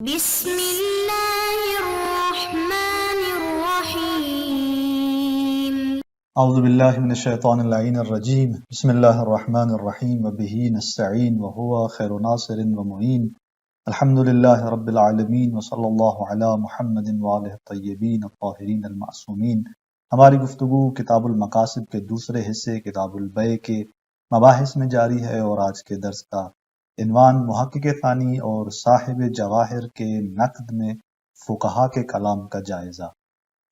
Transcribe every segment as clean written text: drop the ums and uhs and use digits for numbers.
بسم اللہ الرحمن الرحیم اعوذ باللہ من الشیطان اللعین الرجیم بسم اللہ الرحمن الرحیم وبہ نستعین وہو خیر ناصر ومعین الحمد للہ رب العالمین وصلی اللہ علی محمد وآلہ الطیبین الطاہرین المعصومین۔ ہماری گفتگو کتاب المقاصد کے دوسرے حصے کتاب البیع کے مباحث میں جاری ہے، اور آج کے درس کا عنوان محقق ثانی اور صاحب جواہر کے نقد میں فقہا کے کلام کا جائزہ۔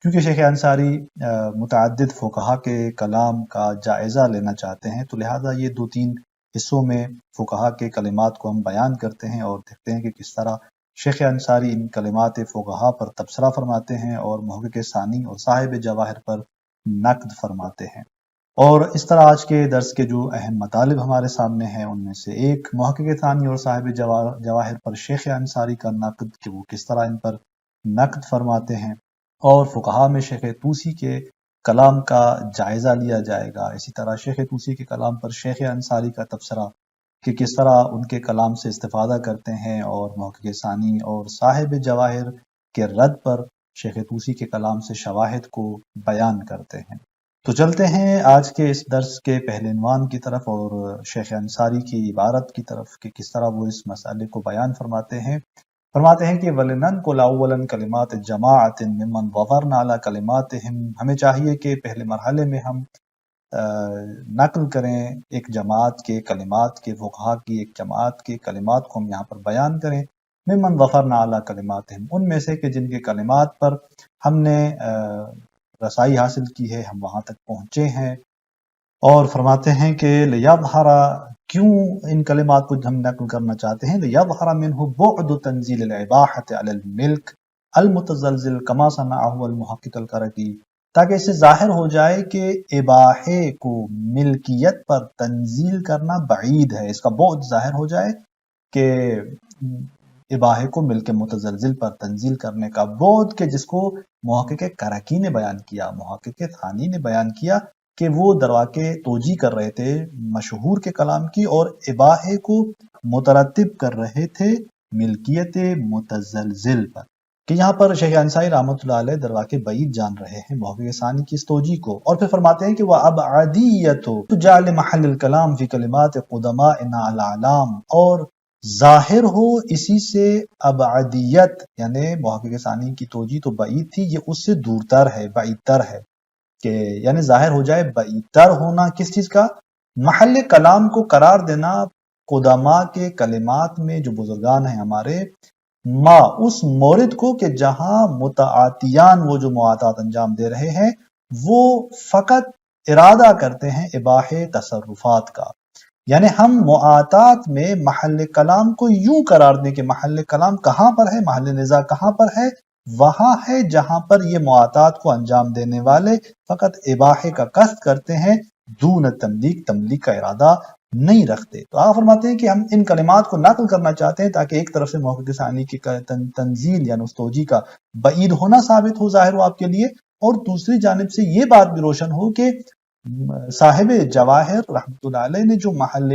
کیونکہ شیخ انصاری متعدد فقہا کے کلام کا جائزہ لینا چاہتے ہیں، تو لہٰذا یہ دو تین حصوں میں فقہا کے کلمات کو ہم بیان کرتے ہیں اور دیکھتے ہیں کہ کس طرح شیخ انصاری ان کلمات فقہا پر تبصرہ فرماتے ہیں اور محقق ثانی اور صاحب جواہر پر نقد فرماتے ہیں۔ اور اس طرح آج کے درس کے جو اہم مطالب ہمارے سامنے ہیں ان میں سے ایک محقق ثانی اور صاحب جواہر پر شیخ انصاری کا نقد، کہ وہ کس طرح ان پر نقد فرماتے ہیں، اور فقہا میں شیخ طوسی کے کلام کا جائزہ لیا جائے گا۔ اسی طرح شیخ طوسی کے کلام پر شیخ انصاری کا تبصرہ کہ کس طرح ان کے کلام سے استفادہ کرتے ہیں، اور محقق ثانی اور صاحب جواہر کے رد پر شیخ طوسی کے کلام سے شواہد کو بیان کرتے ہیں۔ تو چلتے ہیں آج کے اس درس کے پہلے عنوان کی طرف اور شیخ انصاری کی عبارت کی طرف کہ کس طرح وہ اس مسئلے کو بیان فرماتے ہیں۔ فرماتے ہیں کہ وَلِنَنْقُلَ أَوَّلًا كَلِمَاتِ جَمَاعَةٍ مِّمَّنْ ظَفَرْنَا عَلَى كَلِمَاتِهِمْ، ہمیں چاہیے کہ پہلے مرحلے میں ہم نقل کریں ایک جماعت کے کلمات کے، فقہا کی ایک جماعت کے کلمات کو ہم یہاں پر بیان کریں، مِّمَّنْ ظَفَرْنَا عَلَى كَلِمَاتِهِمْ، ان میں سے کہ جن کے کلمات پر ہم نے رسائی حاصل کی ہے، ہم وہاں تک پہنچے ہیں۔ اور فرماتے ہیں کہ لِيَظْهَرَ، کیوں ان کلمات کو ہم نقل کرنا چاہتے ہیں، لِيَظْهَرَ مِنْهُ بُعْدُ تَنزِيلِ الْإِبَاحَةِ عَلَى الْمِلْكِ الْمُتَزَلْزِلِ كَمَا صَنَعَهُ الْمُحَقِّقُ الْكَرَكِي، تاکہ اس سے ظاہر ہو جائے کہ اباحے کو ملکیت پر تنزیل کرنا بعید ہے، اس کا بعد ظاہر ہو جائے کہ اباحے کو ملک متزلزل پر تنزیل کرنے کا بعد، کہ جس کو محقق کرکی نے بیان کیا، محقق ثانی نے بیان کیا کہ وہ درواقع توجیہ کر رہے تھے مشہور کے کلام کی، اور اباحے کو مترتب کر رہے تھے ملکیت متزلزل پر، کہ یہاں پر شیخ انصاری رحمۃ اللہ علیہ درواقع بعید جان رہے ہیں محقق ثانی کی اس توجیہ کو۔ اور پھر فرماتے ہیں کہ وَأَبْعَدِيَّةُ تُجْعَلُ مَحَلَّ الْكَلَامِ فِي كَلِمَاتِ قُدَمَائِنَا الْأَعْلَامِ، اور ظاہر ہو اسی سے ابعدیت، یعنی محقق ثانی کی توجیہ تو بعید تھی، یہ اس سے دورتر ہے، بعیدتر ہے، کہ یعنی ظاہر ہو جائے بعیدتر ہونا کس چیز کا، محل کلام کو قرار دینا قدما کے کلمات میں جو بزرگان ہیں ہمارے، ما اس مورد کو کہ جہاں متعاتیان وہ جو معاطات انجام دے رہے ہیں وہ فقط ارادہ کرتے ہیں اباحے تصرفات کا، یعنی ہم معاطات میں محل کلام کو یوں قرار دیں کہ محل کلام کہاں پر ہے، محل نزاع کہاں پر ہے، وہاں ہے جہاں پر یہ معاطات کو انجام دینے والے فقط اباحے کا قصد کرتے ہیں، دون تملیک کا ارادہ نہیں رکھتے۔ تو آپ فرماتے ہیں کہ ہم ان کلمات کو نقل کرنا چاہتے ہیں تاکہ ایک طرف سے محقق ثانی کی تنزیل یعنی اس توجیہ کا بعید ہونا ثابت ہو، ظاہر ہو آپ کے لیے، اور دوسری جانب سے یہ بات بھی روشن ہو کہ صاحب جواہر رحمۃ اللہ علیہ نے جو محل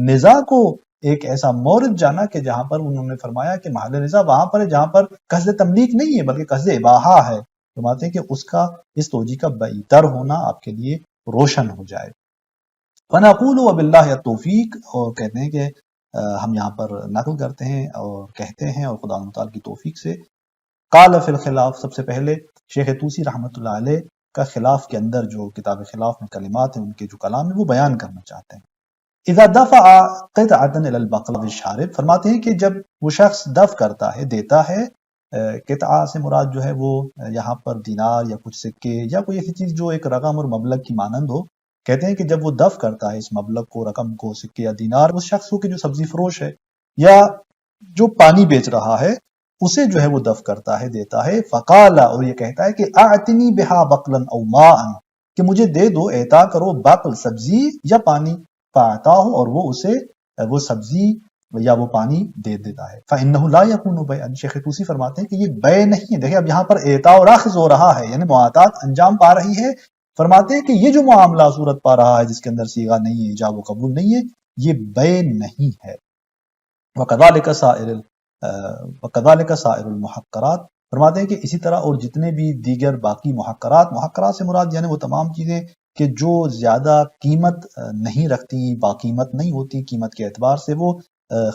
نزاع کو ایک ایسا مورد جانا کہ جہاں پر انہوں نے فرمایا کہ محل نزاع وہاں پر ہے جہاں پر قصد تملیک نہیں ہے بلکہ قصد اباحہ ہے، فرماتے ہیں کہ اس کا اس توجیہ کا بعیدتر ہونا آپ کے لیے روشن ہو جائے۔ فَنَقُولُ وَبِاللَّهِ التَّوْفِيقُ، اور کہتے ہیں کہ ہم یہاں پر نقل کرتے ہیں اور کہتے ہیں اور خدا متعال کی توفیق سے۔ قال فی الخلاف، سب سے پہلے شیخ طوسی رحمۃ اللہ علیہ کا خلاف کے اندر جو کتاب خلاف میں کلمات ہیں ان کے جو کلام ہے وہ بیان کرنا چاہتے ہیں۔ اذا دفع قطعة الى البقلة الشارب، فرماتے ہیں کہ جب وہ شخص دفع کرتا ہے، دیتا ہے، قطعہ سے مراد جو ہے وہ یہاں پر دینار یا کچھ سکے یا کوئی ایسی چیز جو ایک رقم اور مبلغ کی مانند ہو، کہتے ہیں کہ جب وہ دفع کرتا ہے اس مبلغ کو، رقم کو، سکے یا دینار، اس شخص کو کہ جو سبزی فروش ہے یا جو پانی بیچ رہا ہے اسے جو ہے وہ دفع کرتا ہے، دیتا ہے، فقال، اور یہ کہتا ہے کہ اعتنی بہا بقلا او ماء، کہ مجھے دے دو، عطا کرو، بقل سبزی یا پانی، فاعطا ہو، اور وہ اسے وہ سبزی یا وہ پانی دے دیتا ہے۔ فإنه لا يكون بيعا، شیخ طوسی فرماتے ہیں کہ یہ بیع نہیں ہے۔ دیکھیں اب یہاں پر اعطاء و اخذ ہو رہا ہے، یعنی معاطات انجام پا رہی ہے، فرماتے ہیں کہ یہ جو معاملہ صورت پا رہا ہے جس کے اندر صیغہ نہیں ہے، ایجاب و قبول نہیں ہے، یہ بیع نہیں ہے۔ وَكَذَلِكَ سَائِرُ وَكَذَلِكَ سَائِرُ الْمُحَقَّرَاتِ، فرماتے ہیں کہ اسی طرح اور جتنے بھی دیگر باقی محقرات سے مراد یعنی وہ تمام چیزیں کہ جو زیادہ قیمت نہیں رکھتی، باقیمت نہیں ہوتی قیمت کے اعتبار سے، وہ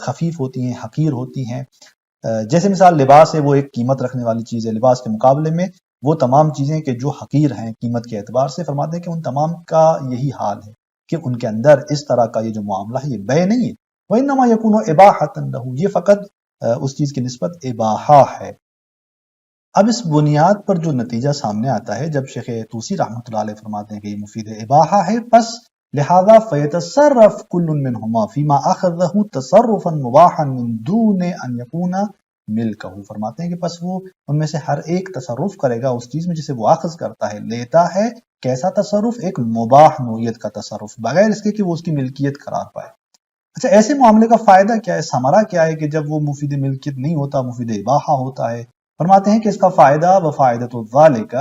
خفیف ہوتی ہیں، حقیر ہوتی ہیں. جیسے مثال لباس ہے، وہ ایک قیمت رکھنے والی چیز ہے، لباس کے مقابلے میں وہ تمام چیزیں کہ جو حقیر ہیں قیمت کے اعتبار سے، فرماتے ہیں کہ ان تمام کا یہی حال ہے کہ ان کے اندر اس طرح کا یہ جو معاملہ ہے یہ بے نہیں ہے. وَإِنَّمَا يَكُونُ إِبَاحَةً لَهُ، یہ فقط اس چیز کی نسبت اباحہ ہے. اب اس بنیاد پر جو نتیجہ سامنے آتا ہے جب شیخ طوسی رحمۃ اللہ علیہ فرماتے ہیں کہ یہ مفید اباحہ ہے، پس لہذا فیتصرف کل منہما فیما اخذہ تصرفا مباحا من دون ان یکون ملکہ، فرماتے ہیں کہ پس وہ ان میں سے ہر ایک تصرف کرے گا اس چیز میں جسے وہ اخذ کرتا ہے، لیتا ہے. کیسا تصرف؟ ایک مباح نوعیت کا تصرف، بغیر اس کے کہ وہ اس کی ملکیت قرار پائے. اچھا، ایسے معاملے کا فائدہ کیا ہے، ثمرہ کیا ہے کہ جب وہ مفید ملکیت نہیں ہوتا، مفید اباحہ ہوتا ہے؟ فرماتے ہیں کہ اس کا فائدہ وفائدۃ ذالک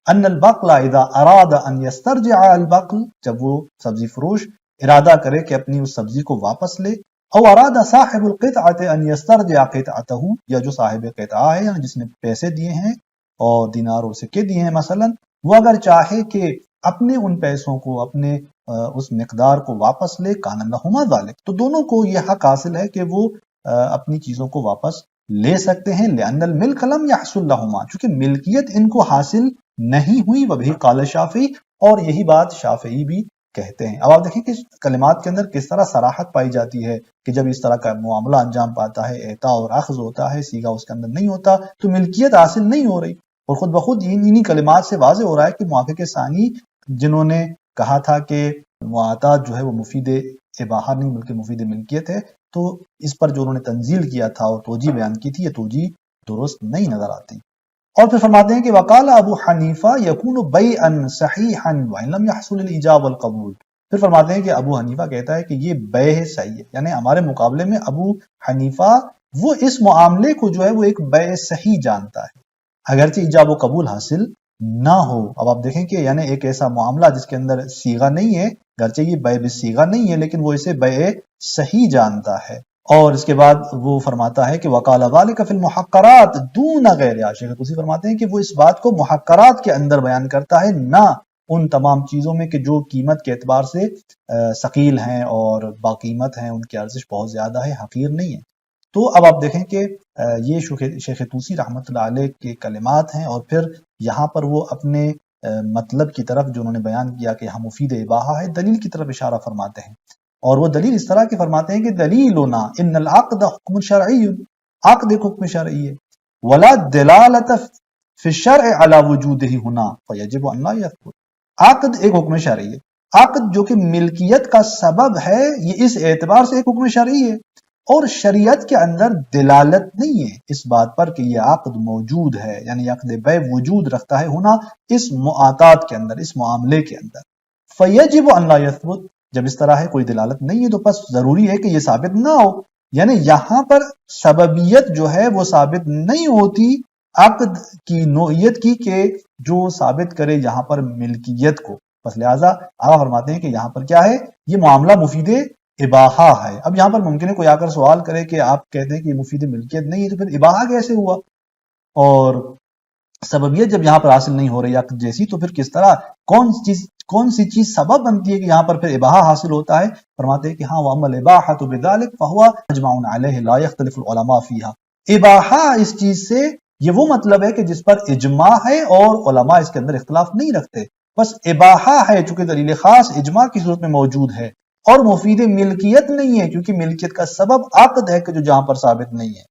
ان البقل اذا اراد ان یسترجع البقل، جب وہ سبزی فروش ارادہ کرے کہ اپنی اس سبزی کو واپس لے، او اراد صاحب القطعۃ ان یسترجع قطعتہ، یا جو صاحب قطعہ ہے یعنی جس نے پیسے دیے ہیں اور دینار اور سکے دیے ہیں مثلا، وہ اگر چاہے کہ اپنے ان پیسوں کو، اپنے اس مقدار کو واپس لے، کان لہما ذالک، تو دونوں کو یہ حق حاصل ہے کہ وہ اپنی چیزوں کو واپس لے سکتے ہیں. لأن الملک لم يحصل لهما، چونکہ ملکیت ان کو حاصل نہیں ہوئی. وبہ قال شافعی، اور یہی بات شافعی بھی کہتے ہیں. اب آپ دیکھیں کہ کلمات کے اندر کس طرح صراحت پائی جاتی ہے کہ جب اس طرح کا معاملہ انجام پاتا ہے، اعطاء اور اخذ ہوتا ہے، سیغہ اس کے اندر نہیں ہوتا، تو ملکیت حاصل نہیں ہو رہی. اور خود بخود انہی کلمات سے واضح ہو رہا ہے کہ محقق ثانی جنہوں نے کہا تھا کہ معاطات جو ہے وہ مفید اباحہ نہیں بلکہ مفید ملکیت ہے، تو اس پر جو انہوں نے تنزیل کیا تھا اور توجیہ بیان کی تھی، یہ توجیہ درست نہیں نظر آتی. اور پھر فرماتے ہیں کہ وقال ابو حنیفہ یکون بیعا صحیحا وان لم يحصل الاجاب والقبول، پھر فرماتے ہیں کہ ابو حنیفہ کہتا ہے کہ یہ بیع صحیح ہے، یعنی ہمارے مقابلے میں ابو حنیفہ وہ اس معاملے کو جو ہے وہ ایک بیع صحیح جانتا ہے اگرچہ ایجاب و قبول حاصل نہ ہو. اب آپ دیکھیں کہ یعنی ایک ایسا معاملہ جس کے اندر صیغہ نہیں ہے، گرچہ یہ بیع بالصیغہ نہیں ہے لیکن وہ اسے بیع صحیح جانتا ہے. اور اس کے بعد وہ فرماتا ہے کہ وقال ذلك فی المحقرات دون غیرها، شیخ طوسی فرماتے ہیں کہ وہ اس بات کو محقرات کے اندر بیان کرتا ہے، نہ ان تمام چیزوں میں کہ جو قیمت کے اعتبار سے ثقیل ہیں اور باقیمت ہیں، ان کی ارزش بہت زیادہ ہے، حقیر نہیں ہے. تو اب آپ دیکھیں کہ یہ شیخ طوسی رحمۃ اللہ علیہ کے کلمات ہیں، اور پھر یہاں پر وہ اپنے مطلب کی طرف جو انہوں نے بیان کیا کہ ہم مفید اباحہ ہے، دلیل کی طرف اشارہ فرماتے ہیں. اور وہ دلیل اس طرح کی فرماتے ہیں کہ دلیلنا ان العقد حکم شرعی، عقد ایک حکم شرعی ہے، ولا دلالت فی الشرع علی وجودہ ہنا فیجب ان لا یثبت. عقد ایک حکم شرعی ہے، عقد جو کہ ملکیت کا سبب ہے، یہ اس اعتبار سے ایک حکم شرعی ہے، اور شریعت کے اندر دلالت نہیں ہے اس بات پر کہ یہ عقد موجود ہے، یعنی عقد بیع وجود رکھتا ہے ہونا اس معاطات کے اندر، اس معاملے کے اندر. فیجب ان لا یثبت، جب اس طرح ہے کوئی دلالت نہیں ہے تو پس ضروری ہے کہ یہ ثابت نہ ہو. یعنی یہاں پر سببیت جو ہے وہ ثابت نہیں ہوتی عقد کی نوعیت کی کہ جو ثابت کرے یہاں پر ملکیت کو. بس لہٰذا آپ فرماتے ہیں کہ یہاں پر کیا ہے، یہ معاملہ مفید اباحہ ہے. اب یہاں پر ممکن ہے کوئی آ کر سوال کرے کہ آپ کہتے ہیں کہ یہ مفید ملکیت نہیں ہے تو پھر اباحہ کیسے ہوا، اور سببیت جب یہاں پر حاصل نہیں ہو رہی عقد جیسی تو پھر کس طرح کون سی چیز سبب بنتی ہے کہ یہاں پر پھر اباحہ حاصل ہوتا ہے. فرماتے ہیں کہ ہاں وَأَمَّا الْإِبَاحَةُ بِذَلِكَ فَهُوَ مَجْمَعٌ عَلَيْهِ لَا يَخْتَلِفُ الْعُلَمَاءُ فِيهَا. اباحہ اس چیز سے یہ وہ مطلب ہے کہ جس پر اجماع ہے اور علماء اس کے اندر اختلاف نہیں رکھتے. بس اباحہ ہے چونکہ دلیل خاص اجماع کی صورت میں موجود ہے، اور مفید ملکیت نہیں ہے کیونکہ ملکیت کا سبب عقد ہے کہ جو جہاں پر ثابت نہیں ہے.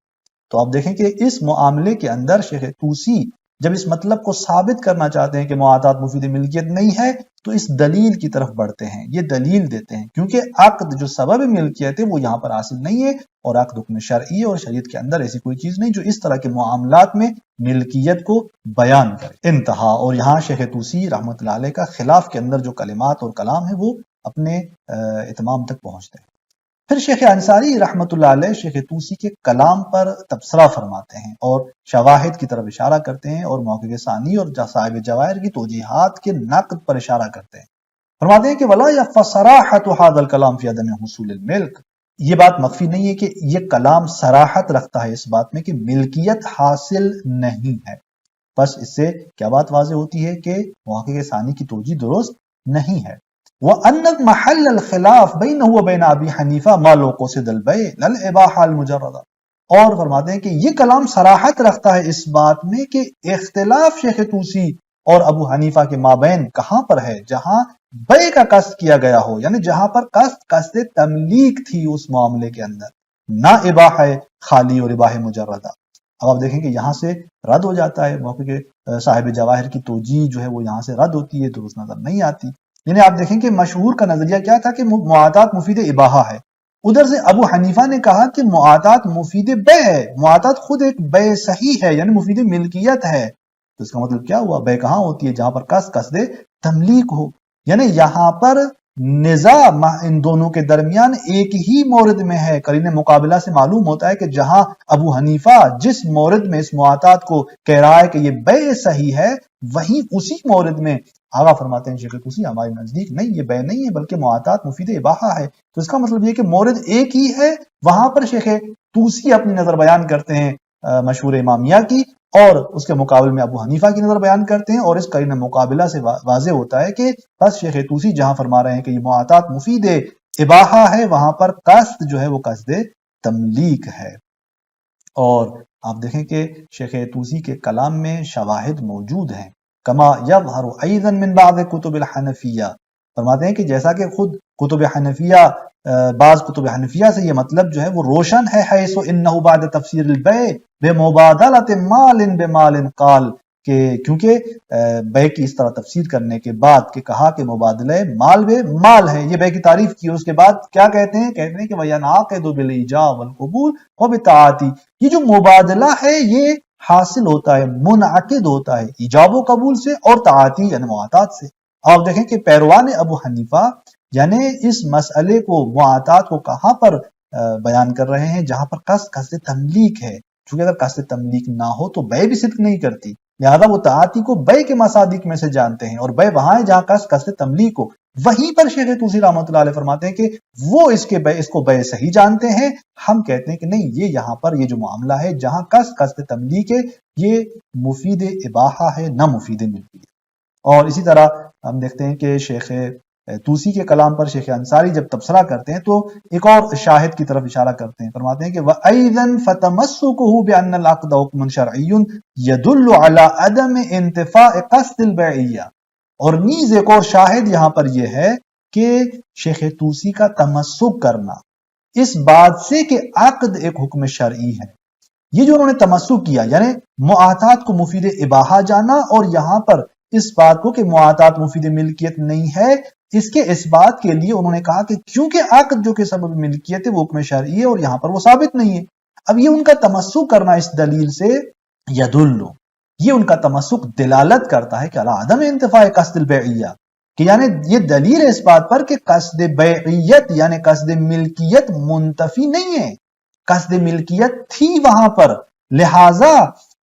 تو آپ دیکھیں کہ اس معاملے کے اندر شیخ طوسی جب اس مطلب کو ثابت کرنا چاہتے ہیں کہ معاطات مفید ملکیت نہیں ہے تو اس دلیل کی طرف بڑھتے ہیں، یہ دلیل دیتے ہیں، کیونکہ عقد جو سبب ملکیت ہے وہ یہاں پر حاصل نہیں ہے، اور عقد حکم شرعی ہے، اور شریعت کے اندر ایسی کوئی چیز نہیں جو اس طرح کے معاملات میں ملکیت کو بیان کرے. انتہا. اور یہاں شیخ طوسی رحمۃ اللہ علیہ کا خلاف کے اندر جو کلمات اور کلام ہے وہ اپنے اتمام تک پہنچتے ہیں. پھر شیخ انصاری رحمۃ اللہ علیہ شیخ طوسی کے کلام پر تبصرہ فرماتے ہیں اور شواہد کی طرف اشارہ کرتے ہیں، اور محقق ثانی اور صاحب جواہر کی توجیحات کے نقد پر اشارہ کرتے ہیں. فرماتے ہیں کہ ولا يخفى صراحة هذا الكلام في عدم حصول الملك، یہ بات مخفی نہیں ہے کہ یہ کلام صراحت رکھتا ہے اس بات میں کہ ملکیت حاصل نہیں ہے. بس اس سے کیا بات واضح ہوتی ہے کہ موقع ثانی کی توجیہ درست نہیں ہے. وَأَنَّ مَحَلَّ الْخِلَافِ بَيْنَهُ وَبَيْنَ أَبِي حَنِيفَةَ مَا لَوْ قُصِدَ الْبَيْعُ لَا الْإِبَاحَةُ الْمُجَرَّدَةُ. اور فرماتے ہیں کہ یہ کلام صراحت رکھتا ہے اس بات میں کہ اختلاف شیخ طوسی اور ابو حنیفہ کے مابین کہاں پر ہے؟ جہاں بیع کا قصد کیا گیا ہو، یعنی جہاں پر قصد تملیک تھی اس معاملے کے اندر، نہ اباحہ خالی اور اباحہ مجردہ. اب آپ دیکھیں کہ یہاں سے رد ہو جاتا ہے، موقع کے صاحب جواہر کی توجیہ جو ہے وہ یہاں سے رد ہوتی ہے، درست نظر نہیں آتی. یعنی آپ دیکھیں کہ مشہور کا نظریہ کیا تھا کہ معاطات مفید اباحہ ہے. ادھر سے ابو حنیفہ نے کہا کہ معاطات مفید بیع ہے، معاطات خود ایک بیع صحیح ہے، یعنی مفید ملکیت ہے. تو اس کا مطلب کیا ہوا؟ بیع کہاں ہوتی ہے؟ جہاں پر قصد تملیک ہو. یعنی یہاں پر نزاع ان دونوں کے درمیان ایک ہی مورد میں ہے. قرین مقابلہ سے معلوم ہوتا ہے کہ جہاں ابو حنیفہ جس مورد میں اس معاطات کو کہہ رہا ہے کہ یہ بیع صحیح ہے، وہیں اسی مورد میں آغا فرماتے ہیں شیخ طوسی ہمارے نزدیک نہیں، یہ بیع نہیں ہے بلکہ معاطات مفید اباحہ ہے. تو اس کا مطلب یہ کہ مورد ایک ہی ہے. وہاں پر شیخ طوسی اپنی نظر بیان کرتے ہیں مشہور امامیہ کی، اور اس کے مقابل میں ابو حنیفہ کی نظر بیان کرتے ہیں. اور اس قرین مقابلہ سے واضح ہوتا ہے کہ بس شیخ طوسی جہاں فرما رہے ہیں کہ یہ معاطات مفید اباحہ ہے، وہاں پر قصد جو ہے وہ قصد تملیک ہے. اور آپ دیکھیں کہ شیخ طوسی کے کلام میں شواہد موجود ہیں، کما یظہر ایضا من بعض کتب الحنفیہ. فرماتے ہیں کہ جیسا کہ خود کتب حنفیہ، بعض کتب حنفیہ سے یہ مطلب جو ہے وہ روشن ہے، حیث انہ بعد تفسیر البیع بمبادلۃ مال بمال قال، کہ کیونکہ بیع کی اس طرح تفسیر کرنے کے بعد کہ کہا کہ مبادلہ مال بے مال ہے، یہ بیع کی تعریف کی، اس کے بعد کیا کہتے ہیں؟ کہتے ہیں کہ وَيَنْعَقِدُ بِالْإِيجَابِ وَالْقُبُولِ وَبِالطَّاعَةِ. یہ جو مبادلہ ہے یہ حاصل ہوتا ہے، منعقد ہوتا ہے ایجاب و قبول سے اور طاعتی یعنی معاطات سے. آپ دیکھیں کہ پیروان ابو حنیفہ یعنی اس مسئلے کو، معاطات کو کہاں پر بیان کر رہے ہیں؟ جہاں پر قصد تملیک ہے. چونکہ اگر قصد تملیک نہ ہو تو بیع بھی صدق نہیں کرتی، لہذا وہ طاعتی کو بیع کے مصادیق میں سے جانتے ہیں، اور بیع وہاں ہے جہاں قصد تملیک ہو. وہیں پر شیخ طوسی رحمۃ اللہ علیہ فرماتے ہیں کہ وہ اس کو بیع صحیح جانتے ہیں. ہم کہتے ہیں کہ نہیں، یہ یہاں پر یہ جو معاملہ ہے جہاں قصد تملیک ہے یہ مفید اباحہ ہے، نہ مفید ملکیت. اور اسی طرح ہم دیکھتے ہیں کہ شیخ طوسی کے کلام پر شیخ انصاری جب تبصرہ کرتے ہیں تو ایک اور شاہد کی طرف اشارہ کرتے ہیں. فرماتے ہیں کہ وَأَيْضًا فَتَمَسُّكُهُ بِأَنَّ الْعَقْدَ حُكْمٌ شَرْعِيٌّ يَدُلُّ عَلَىٰ عَدَمِ انْتِفَاءِ قَصْدِ الْبَيْعِيَّةِ. اور نیز ایک اور شاہد یہاں پر یہ ہے کہ شیخ طوسی کا تمسک کرنا اس بات سے کہ عقد ایک حکم شرعی ہے. یہ جو انہوں نے تمسک کیا یعنی معاطات کو مفید اباحہ جانا، اور یہاں پر اس بات کو کہ معاطات مفید ملکیت نہیں ہے، اس کے اس بات کے لیے انہوں نے کہا کہ کیونکہ عقد جو کہ سبب ملکیت ہے وہ حکم شرعی ہے اور یہاں پر وہ ثابت نہیں ہے. اب یہ ان کا تمسک کرنا اس دلیل سے یدل، یہ ان کا تمسک دلالت کرتا ہے کہ علی عدم انتفاء قصد البیعیہ، کہ یعنی یہ دلیل ہے اس بات پر کہ قصد بیعیت یعنی قصد ملکیت منتفی نہیں ہے، قصد ملکیت تھی وہاں پر. لہٰذا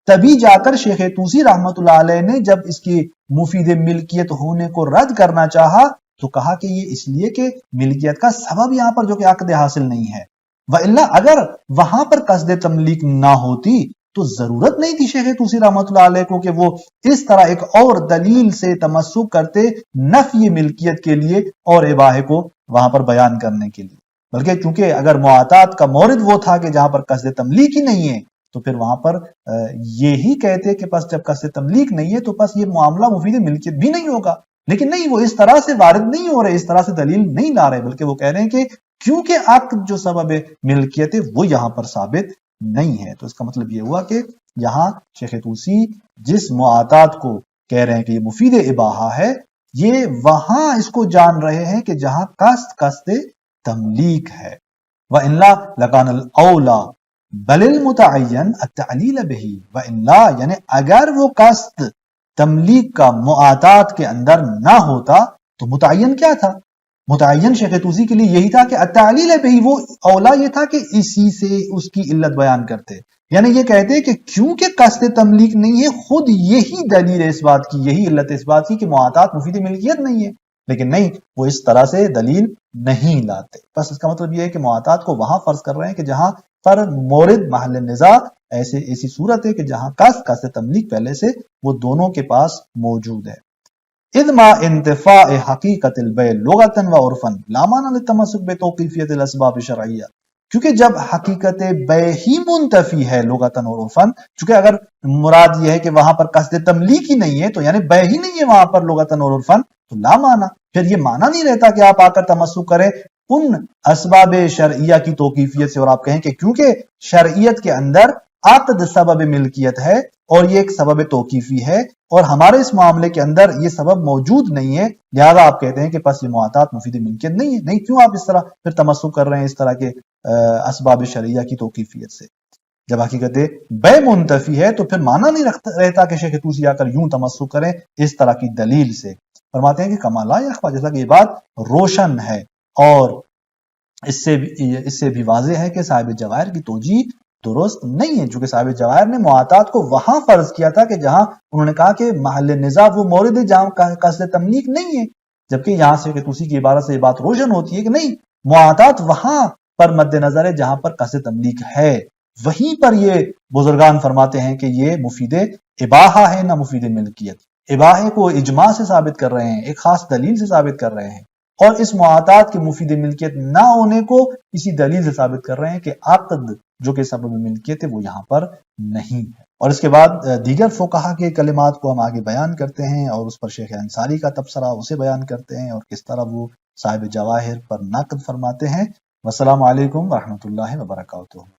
تبھی جا کر شیخ طوسی رحمۃ اللہ علیہ نے جب اس کی مفید ملکیت ہونے کو رد کرنا چاہا تو کہا کہ یہ اس لیے کہ ملکیت کا سبب یہاں پر جو کہ عقد حاصل نہیں ہے. وَإِلَّا اگر وہاں پر قصد تملیک نہ ہوتی تو ضرورت نہیں تھی شیخ طوسی رحمۃ اللہ علیہ کو کہ وہ اس طرح ایک اور دلیل سے تمسک کرتے نفی ملکیت کے لیے اور اباحے کو وہاں پر بیان کرنے کے لیے. بلکہ چونکہ اگر معاطات کا مورد وہ تھا کہ جہاں پر قصد تملیک ہی نہیں ہے تو پھر وہاں پر یہی کہتے کہ پس جب قصد تملیک نہیں ہے تو پس یہ معاملہ مفید ملکیت بھی نہیں ہوگا. لیکن نہیں، وہ اس طرح سے وارد نہیں ہو رہے، اس طرح سے دلیل نہیں لا رہے، بلکہ وہ کہہ رہے ہیں کہ کیونکہ عقد جو سبب ملکیت ہے وہ یہاں پر ثابت نہیں ہے. تو اس کا مطلب یہ ہوا کہ یہاں شیخ طوسی جس معاطات کو کہہ رہے ہیں کہ یہ مفید اباحہ ہے، یہ وہاں اس کو جان رہے ہیں کہ جہاں قصد تملیک ہے. وَإِنْ لَكَانَ الْأَوْلَى بَلِ الْمُتَعَيَّنْ التَّعْلِيلَ بِهِ. وَإِنْ یعنی اگر وہ قصد تملیک کا معاطات کے اندر نہ ہوتا تو متعین کیا تھا؟ متعین شیخ طوسی کے لیے یہی تھا کہ التعلیل بہی، وہ اولا یہ تھا کہ اسی سے اس کی علت بیان کرتے، یعنی یہ کہتے کہ کیونکہ قصد تملیک نہیں ہے، خود یہی دلیل ہے اس بات کی، یہی علت اس بات کی کہ معاطات مفید ملکیت نہیں ہے، لیکن نہیں، وہ اس طرح سے دلیل نہیں لاتے. بس اس کا مطلب یہ ہے کہ معاطات کو وہاں فرض کر رہے ہیں کہ جہاں پر مورد محل نزاع ایسی صورت ہے کہ جہاں قصد تملیک پہلے سے وہ دونوں کے پاس موجود ہے. اذ ما انتفاء حقیقت البیع لغتاً و عرفاً لا معنی للتمسک بتوقیفیت الاسباب شرعیہ، کیونکہ جب حقیقت بیع ہی منتفی ہے لغتاً اور عرفاً، چونکہ اگر مراد یہ ہے کہ وہاں پر قصد تملیک ہی نہیں ہے تو یعنی بیع ہی نہیں ہے وہاں پر لغتاً اور عرفاً، تو لا معنی، پھر یہ معنی نہیں رہتا کہ آپ آ کر تمسک کریں ان اسباب شرعیہ کی توقیفیت سے، اور آپ کہیں کہ کیونکہ شرعیت کے اندر عقد سبب ملکیت ہے اور یہ ایک سبب توقیفی ہے اور ہمارے اس معاملے کے اندر یہ سبب موجود نہیں ہے، لہذا آپ کہتے ہیں کہ پس یہ معاطات مفید ملکیت نہیں ہے. نہیں، کیوں آپ اس طرح پھر تمسک کر رہے ہیں اس طرح کے اسباب شرعیہ کی توقیفیت سے؟ جب حقیقت بیع منتفی ہے تو پھر معنی نہیں رہتا کہ شیخ طوسی آ کر یوں تمسک کریں اس طرح کی دلیل سے. فرماتے ہیں کہ کما لا یخفی، جیسا کہ یہ بات روشن ہے اور اس سے بھی واضح ہے کہ صاحب جواہر کی توجیہ درست نہیں ہے، چونکہ صاحب جواہر نے معاطات کو وہاں فرض کیا تھا کہ جہاں انہوں نے کہا کہ محل نزاع وہ مورد ہے جہاں قصد تملیک نہیں ہے، جبکہ یہاں سے کہ طوسی کی عبارت سے یہ بات روشن ہوتی ہے کہ نہیں، معاطات وہاں پر مد نظر ہے جہاں پر قصد تملیک ہے. وہیں پر یہ بزرگان فرماتے ہیں کہ یہ مفید اباحہ ہے نہ مفید ملکیت. اباحے کو اجماع سے ثابت کر رہے ہیں، ایک خاص دلیل سے ثابت کر رہے ہیں، اور اس معاطات کے مفید ملکیت نہ ہونے کو اسی دلیل سے ثابت کر رہے ہیں کہ عقد جو کہ سبب ملکیت ہے وہ یہاں پر نہیں ہے. اور اس کے بعد دیگر فقہا کے کلمات کو ہم آگے بیان کرتے ہیں اور اس پر شیخ انصاری کا تبصرہ اسے بیان کرتے ہیں اور کس طرح وہ صاحب جواہر پر نقد فرماتے ہیں. والسلام علیکم ورحمۃ اللہ وبرکاتہ.